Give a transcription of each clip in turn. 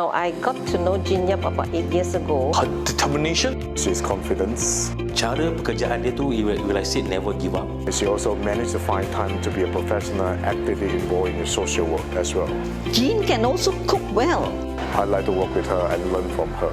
I got to know 𝘗𝘰𝘯 about 8 years ago. Her determination, She's confidence. cara pekerjaan dia tu, will I say never give up. She also managed to find time to be a professional, actively involved in social work as well. Jean can also cook well. I like to work with her and learn from her.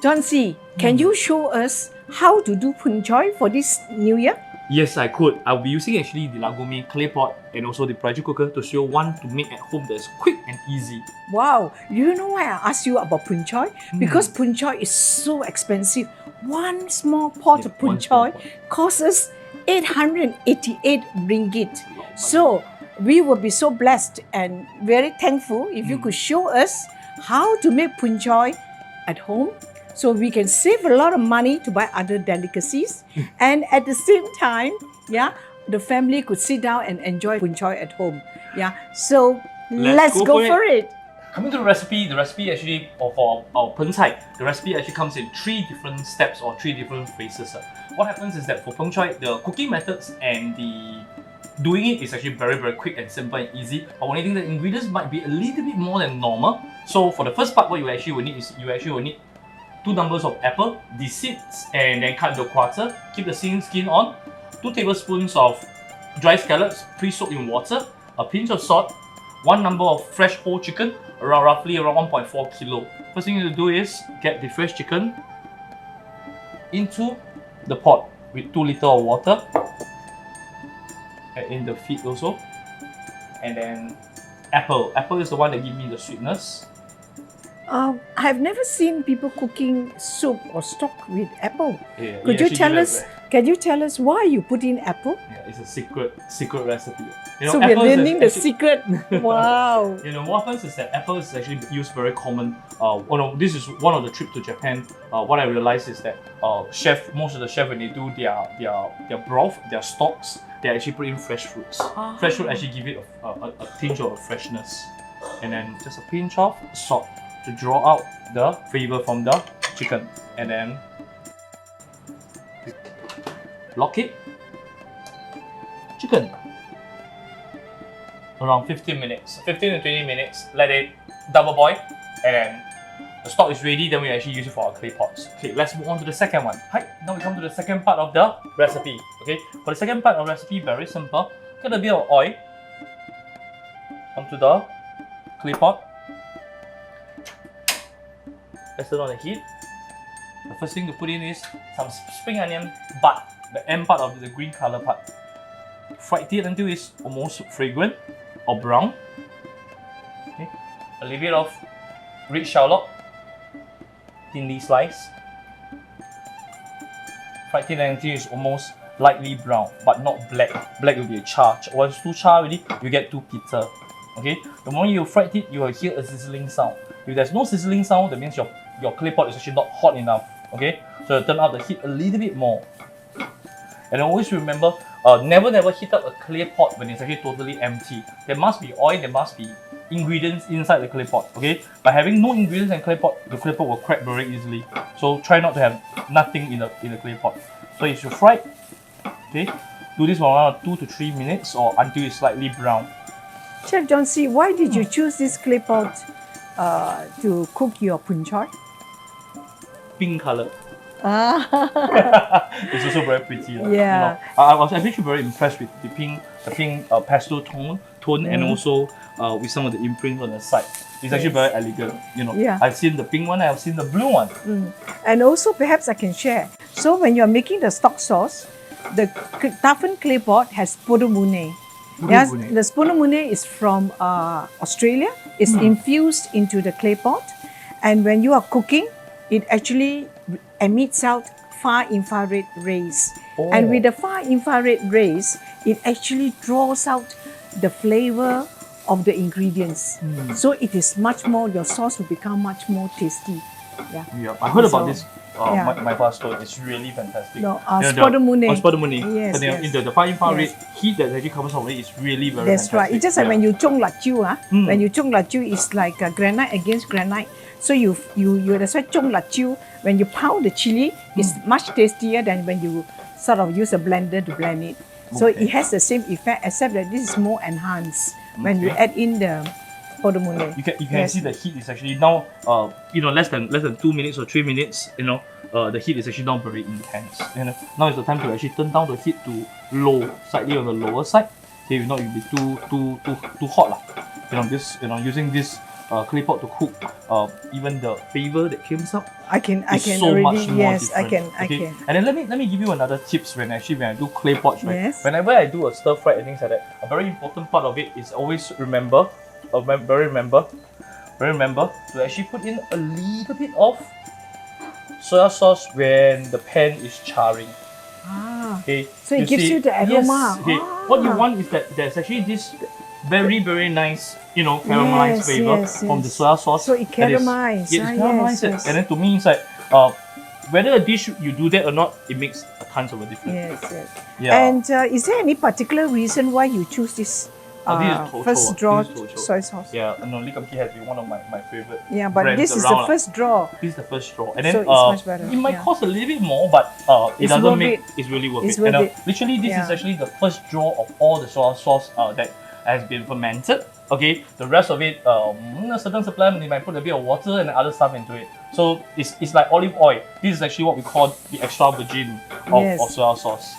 𝘗𝘰𝘰, can you show us how to do Poon Choy for this new year? Yes, I could. I'll be using actually the 𝘗𝘗𝘰𝘯 clay pot and also the pressure cooker to show one to make at home that's quick and easy. Wow, you know why I asked you about Poon Choy? Because Poon Choy is so expensive. One small pot of Poon one small Choy pot. costs us 888 ringgit. So we will be so blessed and very thankful if you could show us how to make Poon Choy at home, so we can save a lot of money to buy other delicacies, and at the same time, the family could sit down and enjoy Poon Choy at home. So let's go for it. Coming to the recipe actually, or for our Poon Choy, the recipe actually comes in 3 different steps or 3 different phases. What happens is that for Poon Choy, the cooking methods and the doing it is actually very, very quick and simple and easy. But only thing, the ingredients might be a little bit more than normal. So for the first part, what you actually will need is 2 numbers of apple, the seeds, and then cut the quarter. Keep the skin on. 2 tablespoons of dry scallops pre-soaked in water. A pinch of salt. 1 number of fresh whole chicken, roughly around 1.4 kilo. First thing you need to do is get the fresh chicken into the pot with 2 liters of water. Add in the feet also, and then apple. Apple is the one that gives me the sweetness. I've never seen people cooking soup or stock with apple. Yeah, Could you tell us? Can you tell us why you put in apple? Yeah, it's a secret recipe. So we're learning the secret. Wow. What happens is that apple is actually used very common. This is one of the trip to Japan. What I realized is that most of the chefs, when they do their broth, their stocks, they actually put in fresh fruits. Fresh fruit actually give it a tinge of freshness, and then just a pinch of salt to draw out the flavor from the chicken, and then lock it. Chicken. Around 15 minutes, 15 to 20 minutes, let it double boil, and then the stock is ready, then we actually use it for our clay pots. Okay, let's move on to the second one. Hi, now we come to the second part of the recipe. Okay, for the second part of the recipe, very simple. Get a bit of oil onto the clay pot. Let's turn on the heat. The first thing to put in is some spring onion butt, the end part of the green color part. Fried it until it's almost fragrant or brown. Okay. A little bit of red shallot, thinly sliced. Fried it until it's almost lightly brown, but not black. Black will be a char. Once too char already, you get too bitter. Okay. The moment you fry it, you will hear a sizzling sound. If there's no sizzling sound, that means your clay pot is actually not hot enough. Okay. So turn up the heat a little bit more. And always remember, never heat up a clay pot when it's actually totally empty. There must be oil, there must be ingredients inside the clay pot. Okay, by having no ingredients in clay pot, the clay pot will crack very easily. So try not to have nothing in the clay pot. So if you fry, okay, do this for around 2 to 3 minutes or until it's slightly brown. Chef 𝘗𝘰𝘰, why did you choose this clay pot to cook your Poon Choy? Pink color. Ah. It's also very pretty. Yeah. I was actually very impressed with the pink pastel tone, and also with some of the imprints on the side. It's actually very elegant. Yeah. I've seen the pink one, I've seen the blue one. And also, perhaps I can share. So when you're making the stock sauce, the toughened clay pot has spodumune. Yes, the spodumune is from Australia. It's infused into the clay pot, and when you are cooking, it actually emits out far infrared rays. And with the far infrared rays, it actually draws out the flavor of the ingredients. So it is much more, your sauce will become much more tasty. Yeah, I heard about this Yeah. my fast stone is really fantastic. No, You know, spodumune. spodumune. Yes, But yes. the far infrared Yes. heat that actually comes from it is really very That's right. fantastic. It's just like when you zhong laju, Mm. when you zhong laju, it's like granite against granite. So you that's why zhong laju, when you pound the chili, it's much tastier than when you sort of use a blender to blend it. So Okay. it has the same effect, except that this is more enhanced when you add in the spodumune. You can Yes. see the heat is actually now less than 2 minutes or 3 minutes. The heat is actually now very intense. Now is the time to actually turn down the heat to low, slightly on the lower side. Okay, if not it'll be too hot lah. Using this clay pot to cook, even the flavor that comes out I can is so already, much more yes, I different. can, I can. And then let me give you another tips when I do clay pots, right? Yes. Whenever I do a stir fry and things like that, a very important part of it is always remember to actually put in a little bit of soya sauce when the pan is charring. Ah, Okay. so it gives you the aroma. Yes. Okay. What you want is that there's actually this very nice, caramelized Yes, flavor yes, from the yes. soya sauce. So it that is- caramelizes. Yeah, Ah, it caramelizes. yes, yes. And then to me, it's like whether a dish you do that or not, it makes a tons of a difference. Yes, yes. Yeah. And is there any particular reason why you choose this This is Choy. first draw This is Choy. soy sauce? Yeah, no, 𝘗𝘗𝘰𝘯 has been one of my favorite. Yeah, but brands this is the around. first draw. This is the first straw, and then So it's much better, it might yeah. cost a little bit more, but it It's doesn't worth make it. it's really worth It's it. worth it. Literally, this is Yeah. actually the first draw of all the soy sauce that has been fermented. Okay, the rest of it, a certain supplement they might put a bit of water and other stuff into it. So it's like olive oil. This is actually what we call the extra virgin Yes. of soy sauce.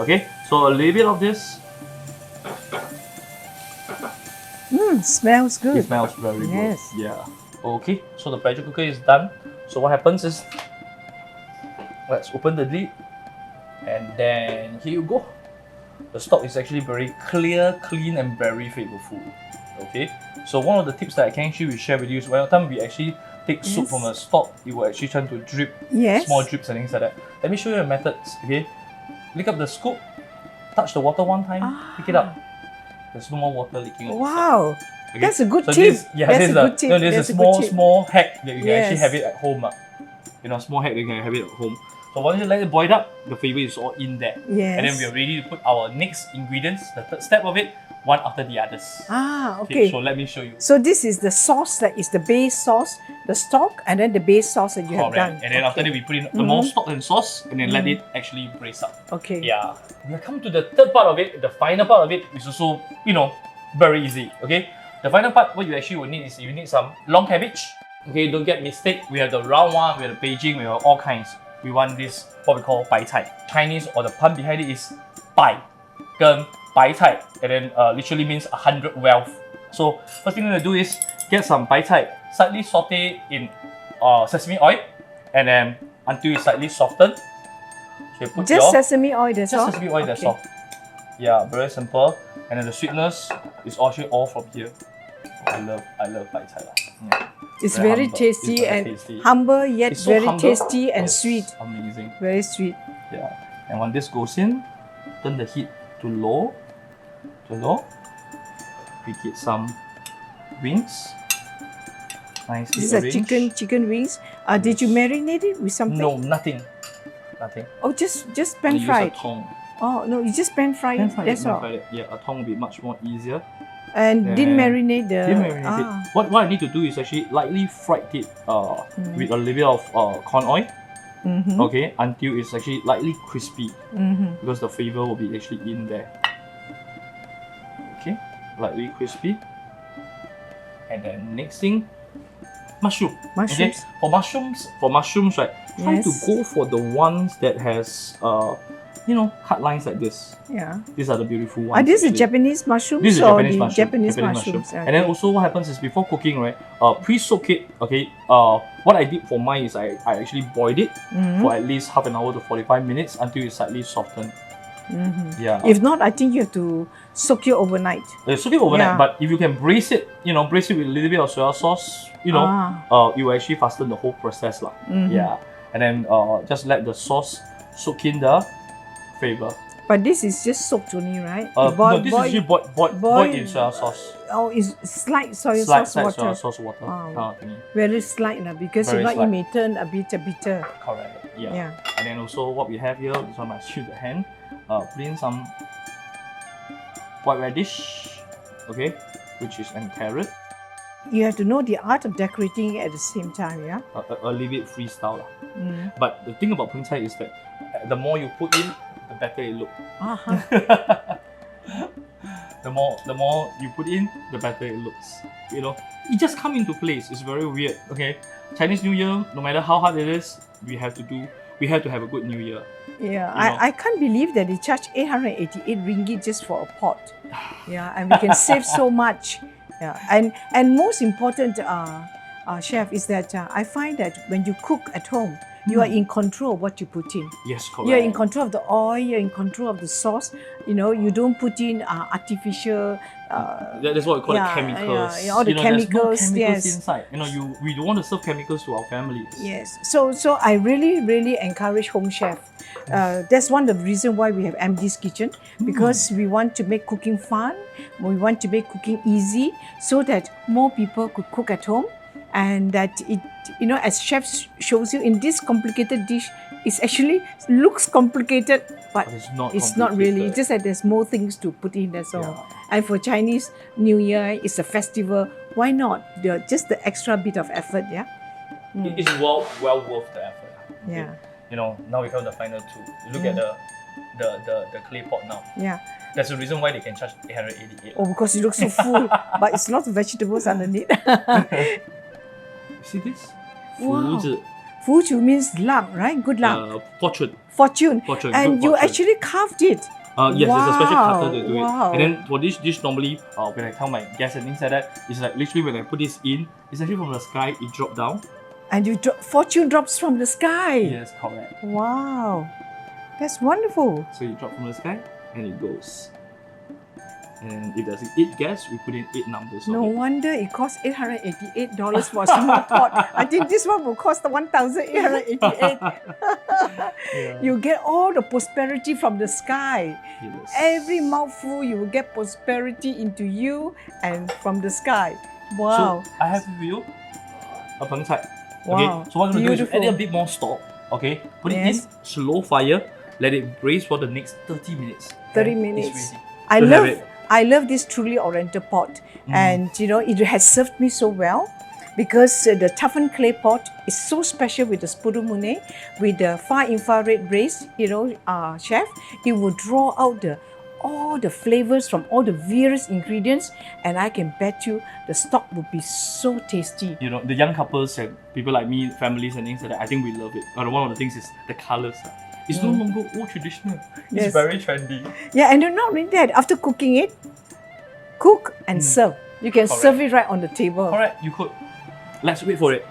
Okay, so a little bit of this. Smells good. It smells very Yes. good. Yeah. Okay, so the pressure cooker is done. So what happens is, let's open the lid, and then here you go. The stock is actually very clear, clean, and very flavorful. Okay. So one of the tips that I can actually share with you is when time we actually take soup Yes. from a stock, it will actually tend to drip, Yes. small drips and things like that. Let me show you the methods. Okay. Lick up the scoop, touch the water one time, pick it up. There's no more water leaking. on the side. Wow. Okay? That's a good so tip. This, yeah, That's this a is good tip. there's That's a a good tip. small hack that you can actually Yes. have it at home. Small hack that you can have it at home. So once you let it boil up, the flavor is all in there. Yes. And then we are ready to put our next ingredients, the third step of it, one after the others. Ah, okay. So let me show you. So this is the sauce that is the base sauce, the stock, and then the base sauce that you have done. And then after that, we put in the more stock and sauce, and then let it actually braise up. Okay. Yeah. We have come to the third part of it, the final part of it, which is also, very easy. Okay. The final part, what you actually will need is you need some long cabbage. Okay, don't get mistake. We have the round one, we have the Beijing, we have all kinds. We want this, what we call bai cai. Chinese, or the pun behind it is bai,跟bai cai, and then literally means 100 wealth. So first thing we're gonna do is get some bai cai, slightly saute in sesame oil, and then until it's slightly softened. So you put Just your sesame oil, that's all? just sesame oil, that's Okay. all. Yeah, very simple. And then the sweetness is actually all from here. I love bai cai lah. Yeah. It's Very very humble. tasty It's very and tasty. humble yet It's so very humble. tasty and Yes, sweet. Amazing. Very sweet. Yeah. And when this goes in, turn the heat to low. We get some wings. Nicely These are arranged. chicken wings. Did you marinate it with something? No, nothing. Oh, just We pan use a fried. tong. Oh no, you just pan fried. Pan fried, That's pan all. fried. Yeah, a tong will be much more easier. And didn't And marinate the. Didn't marinate it. What I need to do is actually lightly fried it with a little bit of corn oil. Okay, until it's actually lightly crispy, because the flavor will be actually in there. Okay, lightly crispy. And then next thing, mushroom. Okay, Mushrooms. for mushrooms, right? Try to Yes. go for the ones that has cut lines like this. Yeah. These are the beautiful ones. This is actually. Japanese mushrooms This is or Japanese the mushroom. Japanese mushrooms. And then also what happens is before cooking, right? Pre-soak it. Okay. What I did for mine is I actually boiled it for at least half an hour to 45 minutes until it's slightly softened. Yeah. If not, I think you have to soak it overnight. Soak it overnight, Yeah. but if you can braise it, braise it with a little bit of soya sauce, it will actually fasten the whole process lah. Yeah. And then just let the sauce soak in the flavor. But this is just soaked only, right? No, this is usually boiled in soy sauce. Oh, it's slight soy Slight sauce water. soy sauce water. Wow. Kind of thingy. Very slight because Very if not, slight. it may turn a bit bitter. Correct. Yeah. Yeah. And then also what we have here, this one I shoot the hand. Put in some white radish, okay, which is and carrot. You have to know the art of decorating it at the same time, yeah? A little bit freestyle lah. But the thing about Poon Chai is that the more you put in, the better it looks. Uh-huh. The more you put in, the better it looks. You know, it just come into place. It's very weird. Okay, Chinese New Year, no matter how hard it is, we have to have a good New Year. Yeah, You know. I can't believe that they charge 888 ringgit just for a pot. Yeah, and we can save so much. Yeah, and most important, chef, is that I find that when you cook at home, you are in control of what you put in. Yes, correct. You're in control of the oil, you're in control of the sauce. You know, you don't put in artificial. That's what we call it chemicals. Yeah, all the chemicals. There's no chemicals Yes. inside. You know, we don't want to serve chemicals to our families. Yes. So I really encourage home chef. That's one of the reasons why we have MD's Kitchen, because we want to make cooking fun. We want to make cooking easy so that more people could cook at home, and that it, you know, as chef shows you in this complicated dish, it actually looks complicated, but it's not not really. complicated. It's just that there's more things to put in, that's all. Yeah. And for Chinese New Year, it's a festival. Why not? Just the extra bit of effort, yeah? It's well worth the effort. Okay? Yeah. You know, now we come to the final two. You look at the clay pot now. Yeah. That's the reason why they can charge 888. Oh, because it looks so full, but it's lots of vegetables underneath. You see this? Wow. 福字, Fuju means luck, right? Good luck. fortune. Fortune. Fortune, And good you fortune. actually carved it. Yes, there's a special cutter to do Wow. it. And then for this dish, normally, when I tell my guests and things like that, it's like literally when I put this in, it's actually from the sky, it dropped down. And fortune drops from the sky. Yes, correct. Wow. That's wonderful. So you drop from the sky, and it goes. And if there's 8 guests, we put in 8 numbers. No of it. wonder it costs $888 for a small pot. I think this one will cost $1,888. Yeah. You get all the prosperity from the sky. Yes. Every mouthful, you will get prosperity into you and from the sky. Wow. So I have for you a peng chai. Wow. Okay. So what I'm going to do is Beautiful. add a bit more stock. Okay. Put it Yes. in slow fire. Let it braise for the next 30 minutes. 30 Then minutes. It's ready. I have love it. I love this truly oriental pot, and you know it has served me so well because the toughened clay pot is so special with the spurumune, with the far infrared rays. You know, chef, it will draw out all the flavors from all the various ingredients, and I can bet you the stock will be so tasty. You know, the young couples and people like me, families and things like that, I think we love it. And one of the things is the colours. It's no longer old traditional. It's Yes. very trendy. Yeah, and not only that, after cooking it, cook and serve. You can Correct. serve it right on the table. Alright, you could. Let's wait for it.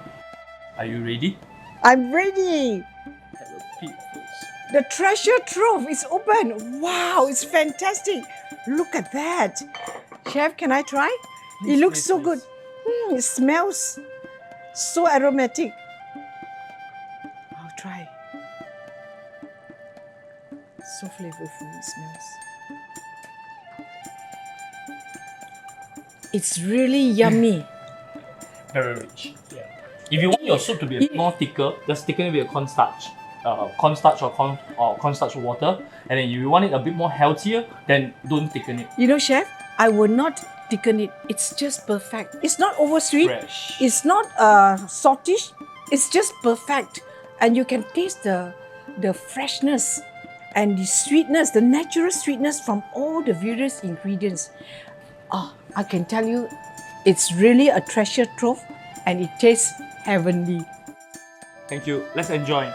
Are you ready? I'm ready. Have a peek first. The treasure trove is open. Wow, it's fantastic. Look at that. Chef, can I try? Please, it looks please, so please. good. It smells so aromatic. I'll try. So flavorful it smells. It's really yummy. Very rich. Yeah. If you want your soup to be a bit more thicker, just thicken it with a cornstarch. Cornstarch or cornstarch water. And then if you want it a bit more healthier, then don't thicken it. You know, chef, I will not thicken it. It's just perfect. It's not oversweet. Fresh. It's not saltish. It's just perfect. And you can taste the freshness and the sweetness, the natural sweetness from all the various ingredients. Oh, I can tell you, it's really a treasure trove and it tastes heavenly. Thank you. Let's enjoy.